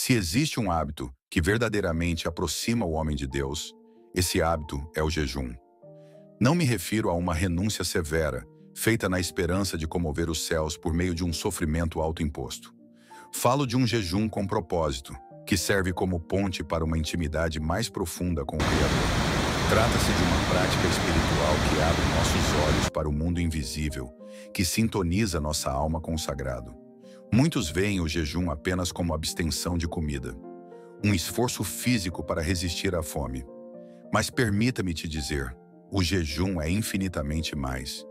Se existe um hábito que verdadeiramente aproxima o homem de Deus, esse hábito é o jejum. Não me refiro a uma renúncia severa, feita na esperança de comover os céus por meio de um sofrimento autoimposto. Falo de um jejum com propósito, que serve como ponte para uma intimidade mais profunda com o Criador. Trata-se de uma prática espiritual que abre nossos olhos para o mundo invisível, que sintoniza nossa alma com o sagrado. Muitos veem o jejum apenas como abstenção de comida, um esforço físico para resistir à fome. Mas permita-me te dizer, o jejum é infinitamente mais.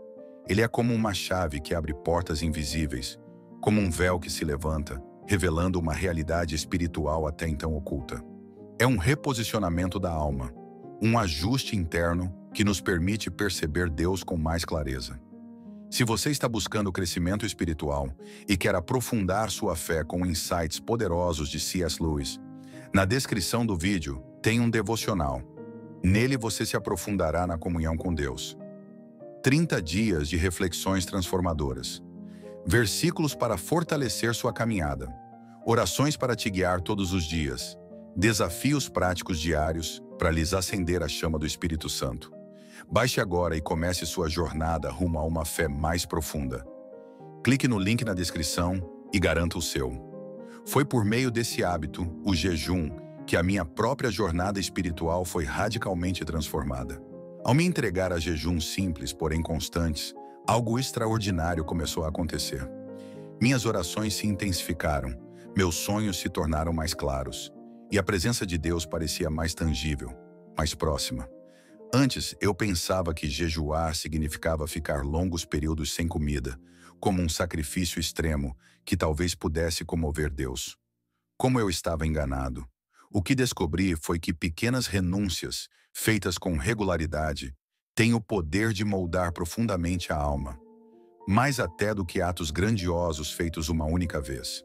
Ele é como uma chave que abre portas invisíveis, como um véu que se levanta, revelando uma realidade espiritual até então oculta. É um reposicionamento da alma, um ajuste interno que nos permite perceber Deus com mais clareza. Se você está buscando crescimento espiritual e quer aprofundar sua fé com insights poderosos de C.S. Lewis, na descrição do vídeo tem um devocional. Nele você se aprofundará na comunhão com Deus. 30 dias de reflexões transformadoras. Versículos para fortalecer sua caminhada. Orações para te guiar todos os dias. Desafios práticos diários para lhes acender a chama do Espírito Santo. Baixe agora e comece sua jornada rumo a uma fé mais profunda. Clique no link na descrição e garanta o seu. Foi por meio desse hábito, o jejum, que a minha própria jornada espiritual foi radicalmente transformada. Ao me entregar a jejuns simples, porém constantes, algo extraordinário começou a acontecer. Minhas orações se intensificaram, meus sonhos se tornaram mais claros, e a presença de Deus parecia mais tangível, mais próxima. Antes, eu pensava que jejuar significava ficar longos períodos sem comida, como um sacrifício extremo que talvez pudesse comover Deus. Como eu estava enganado. O que descobri foi que pequenas renúncias, feitas com regularidade, têm o poder de moldar profundamente a alma, mais até do que atos grandiosos feitos uma única vez.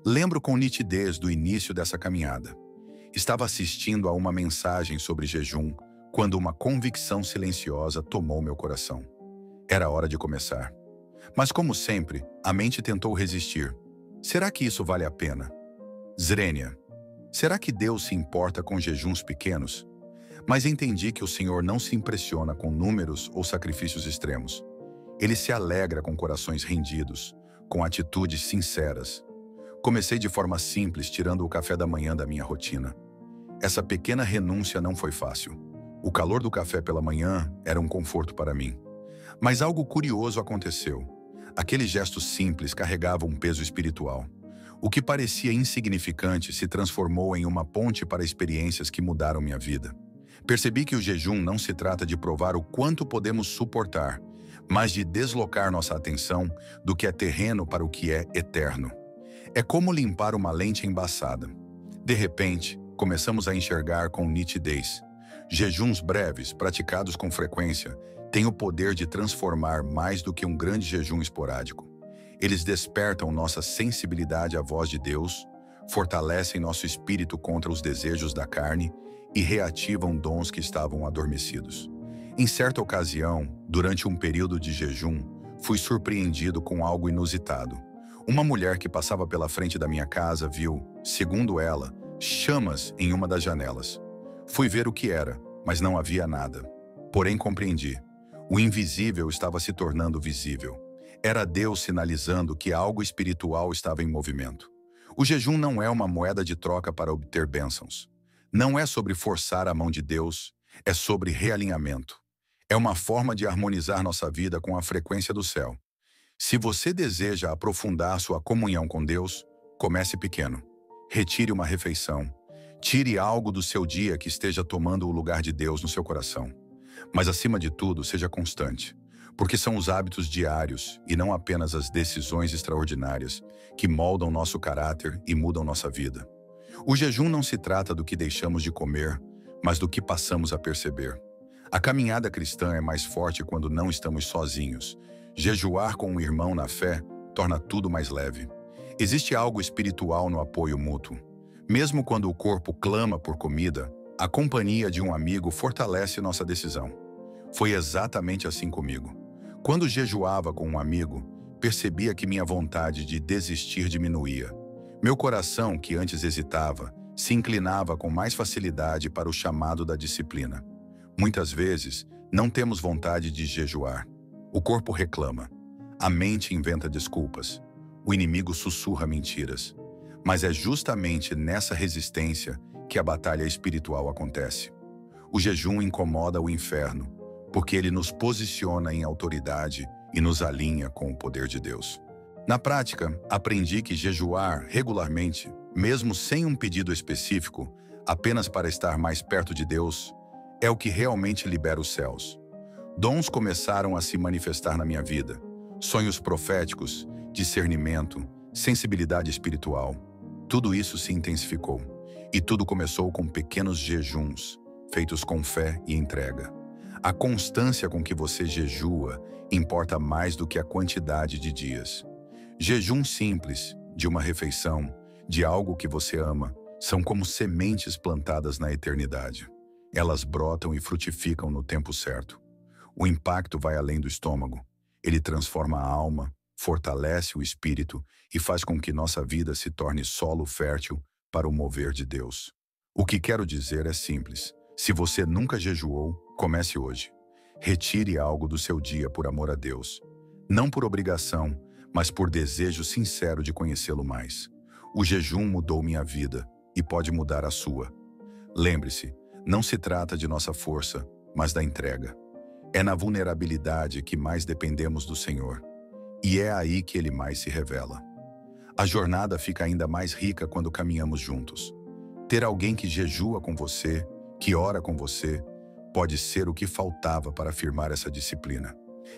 Lembro com nitidez do início dessa caminhada. Estava assistindo a uma mensagem sobre jejum, quando uma convicção silenciosa tomou meu coração. Era hora de começar. Mas como sempre, a mente tentou resistir. Será que isso vale a pena? Zrenia. Será que Deus se importa com jejuns pequenos? Mas entendi que o Senhor não se impressiona com números ou sacrifícios extremos. Ele se alegra com corações rendidos, com atitudes sinceras. Comecei de forma simples, tirando o café da manhã da minha rotina. Essa pequena renúncia não foi fácil. O calor do café pela manhã era um conforto para mim. Mas algo curioso aconteceu. Aquele gesto simples carregava um peso espiritual. O que parecia insignificante se transformou em uma ponte para experiências que mudaram minha vida. Percebi que o jejum não se trata de provar o quanto podemos suportar, mas de deslocar nossa atenção do que é terreno para o que é eterno. É como limpar uma lente embaçada. De repente, começamos a enxergar com nitidez. Jejuns breves, praticados com frequência, têm o poder de transformar mais do que um grande jejum esporádico. Eles despertam nossa sensibilidade à voz de Deus, fortalecem nosso espírito contra os desejos da carne e reativam dons que estavam adormecidos. Em certa ocasião, durante um período de jejum, fui surpreendido com algo inusitado. Uma mulher que passava pela frente da minha casa viu, segundo ela, chamas em uma das janelas. Fui ver o que era, mas não havia nada. Porém compreendi. O invisível estava se tornando visível. Era Deus sinalizando que algo espiritual estava em movimento. O jejum não é uma moeda de troca para obter bênçãos. Não é sobre forçar a mão de Deus, é sobre realinhamento. É uma forma de harmonizar nossa vida com a frequência do céu. Se você deseja aprofundar sua comunhão com Deus, comece pequeno. Retire uma refeição. Tire algo do seu dia que esteja tomando o lugar de Deus no seu coração. Mas, acima de tudo, seja constante, porque são os hábitos diários e não apenas as decisões extraordinárias que moldam nosso caráter e mudam nossa vida. O jejum não se trata do que deixamos de comer, mas do que passamos a perceber. A caminhada cristã é mais forte quando não estamos sozinhos. Jejuar com um irmão na fé torna tudo mais leve. Existe algo espiritual no apoio mútuo. Mesmo quando o corpo clama por comida, a companhia de um amigo fortalece nossa decisão. Foi exatamente assim comigo. Quando jejuava com um amigo, percebia que minha vontade de desistir diminuía. Meu coração, que antes hesitava, se inclinava com mais facilidade para o chamado da disciplina. Muitas vezes, não temos vontade de jejuar. O corpo reclama. A mente inventa desculpas. O inimigo sussurra mentiras. Mas é justamente nessa resistência que a batalha espiritual acontece. O jejum incomoda o inferno, porque ele nos posiciona em autoridade e nos alinha com o poder de Deus. Na prática, aprendi que jejuar regularmente, mesmo sem um pedido específico, apenas para estar mais perto de Deus, é o que realmente libera os céus. Dons começaram a se manifestar na minha vida. Sonhos proféticos, discernimento, sensibilidade espiritual. Tudo isso se intensificou. E tudo começou com pequenos jejuns, feitos com fé e entrega. A constância com que você jejua importa mais do que a quantidade de dias. Jejum simples, de uma refeição, de algo que você ama, são como sementes plantadas na eternidade. Elas brotam e frutificam no tempo certo. O impacto vai além do estômago. Ele transforma a alma, fortalece o espírito e faz com que nossa vida se torne solo fértil para o mover de Deus. O que quero dizer é simples. Se você nunca jejuou, comece hoje. Retire algo do seu dia por amor a Deus. Não por obrigação, mas por desejo sincero de conhecê-lo mais. O jejum mudou minha vida e pode mudar a sua. Lembre-se, não se trata de nossa força, mas da entrega. É na vulnerabilidade que mais dependemos do Senhor. E é aí que Ele mais se revela. A jornada fica ainda mais rica quando caminhamos juntos. Ter alguém que jejua com você, que ora com você, pode ser o que faltava para firmar essa disciplina.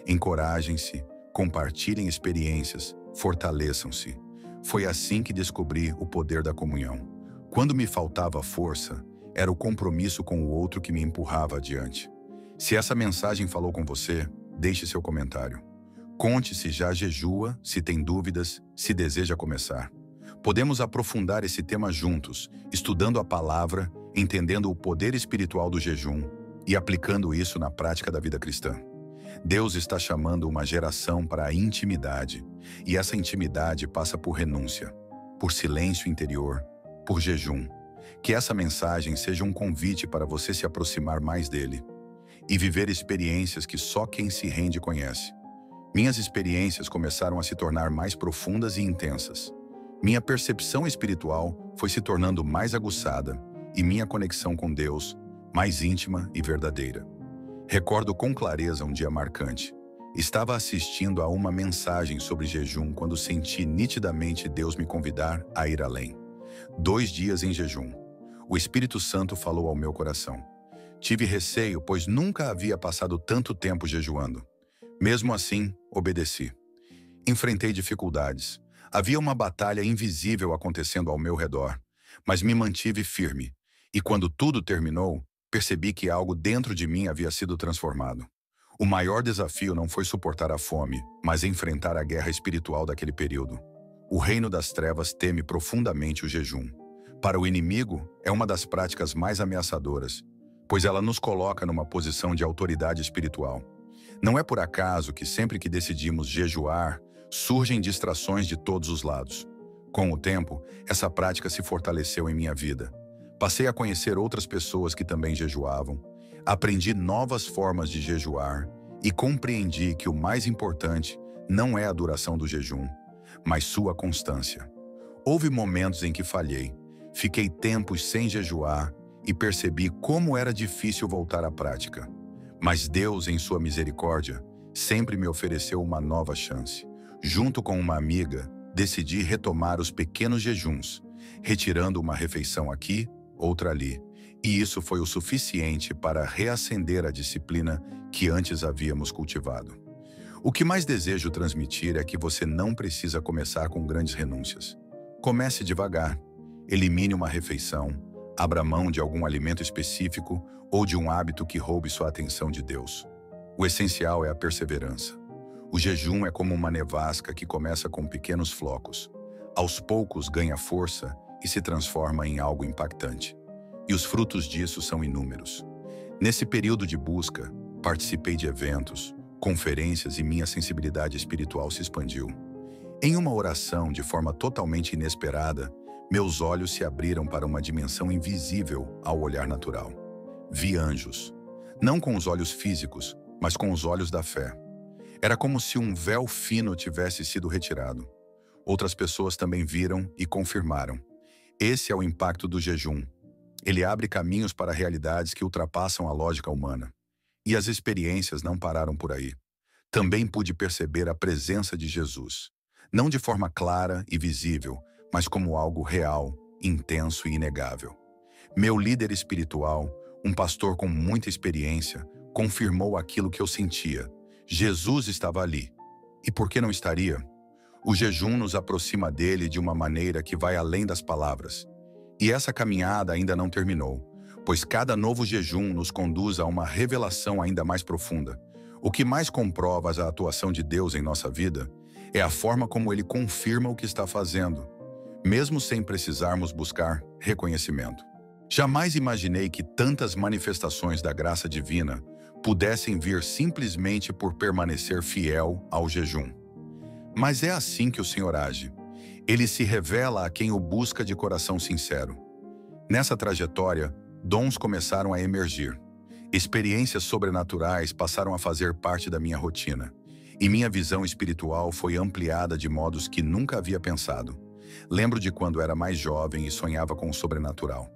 Encorajem-se, compartilhem experiências, fortaleçam-se. Foi assim que descobri o poder da comunhão. Quando me faltava força, era o compromisso com o outro que me empurrava adiante. Se essa mensagem falou com você, deixe seu comentário. Conte se já jejua, se tem dúvidas, se deseja começar. Podemos aprofundar esse tema juntos, estudando a palavra, entendendo o poder espiritual do jejum e aplicando isso na prática da vida cristã. Deus está chamando uma geração para a intimidade, e essa intimidade passa por renúncia, por silêncio interior, por jejum. Que essa mensagem seja um convite para você se aproximar mais dele e viver experiências que só quem se rende conhece. Minhas experiências começaram a se tornar mais profundas e intensas. Minha percepção espiritual foi se tornando mais aguçada e minha conexão com Deus mais íntima e verdadeira. Recordo com clareza um dia marcante. Estava assistindo a uma mensagem sobre jejum quando senti nitidamente Deus me convidar a ir além. 2 dias em jejum. O Espírito Santo falou ao meu coração. Tive receio, pois nunca havia passado tanto tempo jejuando. Mesmo assim, obedeci. Enfrentei dificuldades. Havia uma batalha invisível acontecendo ao meu redor, mas me mantive firme. E quando tudo terminou, percebi que algo dentro de mim havia sido transformado. O maior desafio não foi suportar a fome, mas enfrentar a guerra espiritual daquele período. O reino das trevas teme profundamente o jejum. Para o inimigo, é uma das práticas mais ameaçadoras, pois ela nos coloca numa posição de autoridade espiritual. Não é por acaso que sempre que decidimos jejuar, surgem distrações de todos os lados. Com o tempo, essa prática se fortaleceu em minha vida. Passei a conhecer outras pessoas que também jejuavam, aprendi novas formas de jejuar e compreendi que o mais importante não é a duração do jejum, mas sua constância. Houve momentos em que falhei, fiquei tempos sem jejuar e percebi como era difícil voltar à prática. Mas Deus, em sua misericórdia, sempre me ofereceu uma nova chance. Junto com uma amiga, decidi retomar os pequenos jejuns, retirando uma refeição aqui, outra ali. E isso foi o suficiente para reacender a disciplina que antes havíamos cultivado. O que mais desejo transmitir é que você não precisa começar com grandes renúncias. Comece devagar. Elimine uma refeição, abra mão de algum alimento específico ou de um hábito que roube sua atenção de Deus. O essencial é a perseverança. O jejum é como uma nevasca que começa com pequenos flocos. Aos poucos ganha força e se transforma em algo impactante. E os frutos disso são inúmeros. Nesse período de busca, participei de eventos, conferências e minha sensibilidade espiritual se expandiu. Em uma oração de forma totalmente inesperada, meus olhos se abriram para uma dimensão invisível ao olhar natural. Vi anjos, não com os olhos físicos, mas com os olhos da fé. Era como se um véu fino tivesse sido retirado. Outras pessoas também viram e confirmaram. Esse é o impacto do jejum. Ele abre caminhos para realidades que ultrapassam a lógica humana. E as experiências não pararam por aí. Também pude perceber a presença de Jesus, não de forma clara e visível, mas como algo real, intenso e inegável. Meu líder espiritual, um pastor com muita experiência, confirmou aquilo que eu sentia. Jesus estava ali. E por que não estaria? O jejum nos aproxima dele de uma maneira que vai além das palavras. E essa caminhada ainda não terminou, pois cada novo jejum nos conduz a uma revelação ainda mais profunda. O que mais comprova a atuação de Deus em nossa vida é a forma como ele confirma o que está fazendo, mesmo sem precisarmos buscar reconhecimento. Jamais imaginei que tantas manifestações da graça divina pudessem vir simplesmente por permanecer fiel ao jejum. Mas é assim que o Senhor age. Ele se revela a quem o busca de coração sincero. Nessa trajetória, dons começaram a emergir. Experiências sobrenaturais passaram a fazer parte da minha rotina. E minha visão espiritual foi ampliada de modos que nunca havia pensado. Lembro de quando era mais jovem e sonhava com o sobrenatural.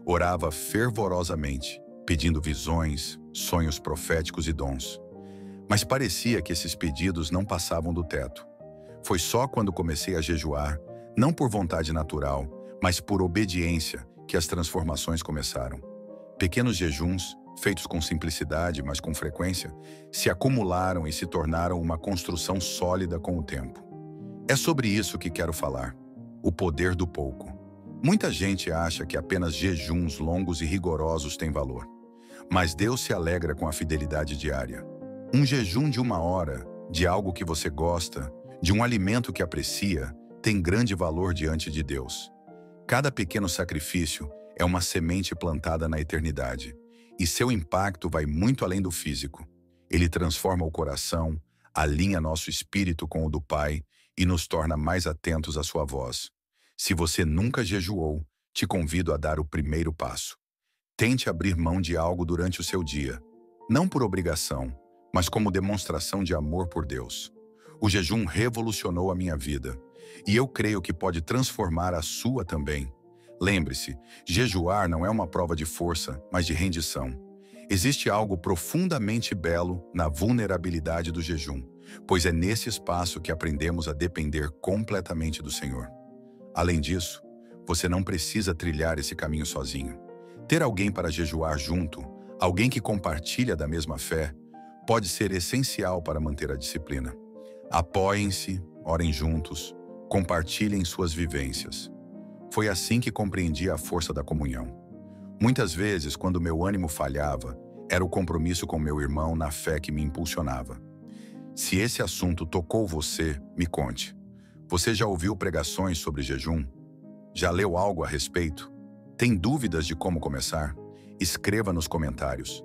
Orava fervorosamente, pedindo visões, sonhos proféticos e dons. Mas parecia que esses pedidos não passavam do teto. Foi só quando comecei a jejuar, não por vontade natural, mas por obediência, que as transformações começaram. Pequenos jejuns, feitos com simplicidade, mas com frequência, se acumularam e se tornaram uma construção sólida com o tempo. É sobre isso que quero falar. O poder do pouco. Muita gente acha que apenas jejuns longos e rigorosos têm valor. Mas Deus se alegra com a fidelidade diária. Um jejum de 1 hora, de algo que você gosta, de um alimento que aprecia, tem grande valor diante de Deus. Cada pequeno sacrifício é uma semente plantada na eternidade, e seu impacto vai muito além do físico. Ele transforma o coração, alinha nosso espírito com o do Pai e nos torna mais atentos à sua voz. Se você nunca jejuou, te convido a dar o primeiro passo. Tente abrir mão de algo durante o seu dia, não por obrigação, mas como demonstração de amor por Deus. O jejum revolucionou a minha vida, e eu creio que pode transformar a sua também. Lembre-se, jejuar não é uma prova de força, mas de rendição. Existe algo profundamente belo na vulnerabilidade do jejum, pois é nesse espaço que aprendemos a depender completamente do Senhor. Além disso, você não precisa trilhar esse caminho sozinho. Ter alguém para jejuar junto, alguém que compartilha da mesma fé, pode ser essencial para manter a disciplina. Apoiem-se, orem juntos, compartilhem suas vivências. Foi assim que compreendi a força da comunhão. Muitas vezes, quando meu ânimo falhava, era o compromisso com meu irmão na fé que me impulsionava. Se esse assunto tocou você, me conte. Você já ouviu pregações sobre jejum? Já leu algo a respeito? Tem dúvidas de como começar? Escreva nos comentários.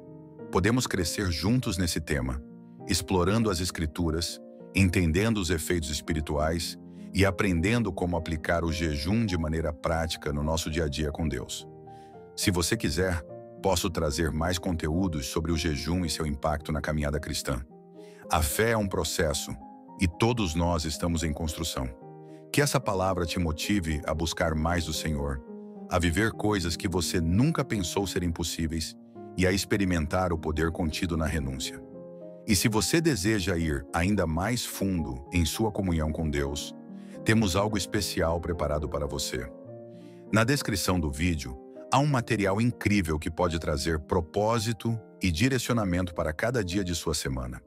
Podemos crescer juntos nesse tema, explorando as Escrituras, entendendo os efeitos espirituais e aprendendo como aplicar o jejum de maneira prática no nosso dia a dia com Deus. Se você quiser, posso trazer mais conteúdos sobre o jejum e seu impacto na caminhada cristã. A fé é um processo e todos nós estamos em construção. Que essa palavra te motive a buscar mais do Senhor, a viver coisas que você nunca pensou serem possíveis e a experimentar o poder contido na renúncia. E se você deseja ir ainda mais fundo em sua comunhão com Deus, temos algo especial preparado para você. Na descrição do vídeo, há um material incrível que pode trazer propósito e direcionamento para cada dia de sua semana.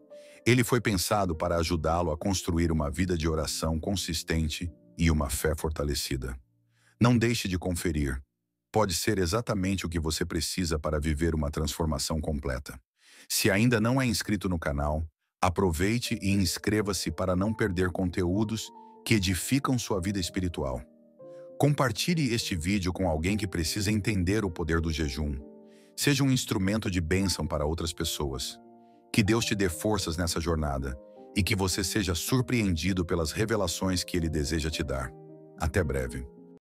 Ele foi pensado para ajudá-lo a construir uma vida de oração consistente e uma fé fortalecida. Não deixe de conferir. Pode ser exatamente o que você precisa para viver uma transformação completa. Se ainda não é inscrito no canal, aproveite e inscreva-se para não perder conteúdos que edificam sua vida espiritual. Compartilhe este vídeo com alguém que precisa entender o poder do jejum. Seja um instrumento de bênção para outras pessoas. Que Deus te dê forças nessa jornada e que você seja surpreendido pelas revelações que ele deseja te dar. Até breve.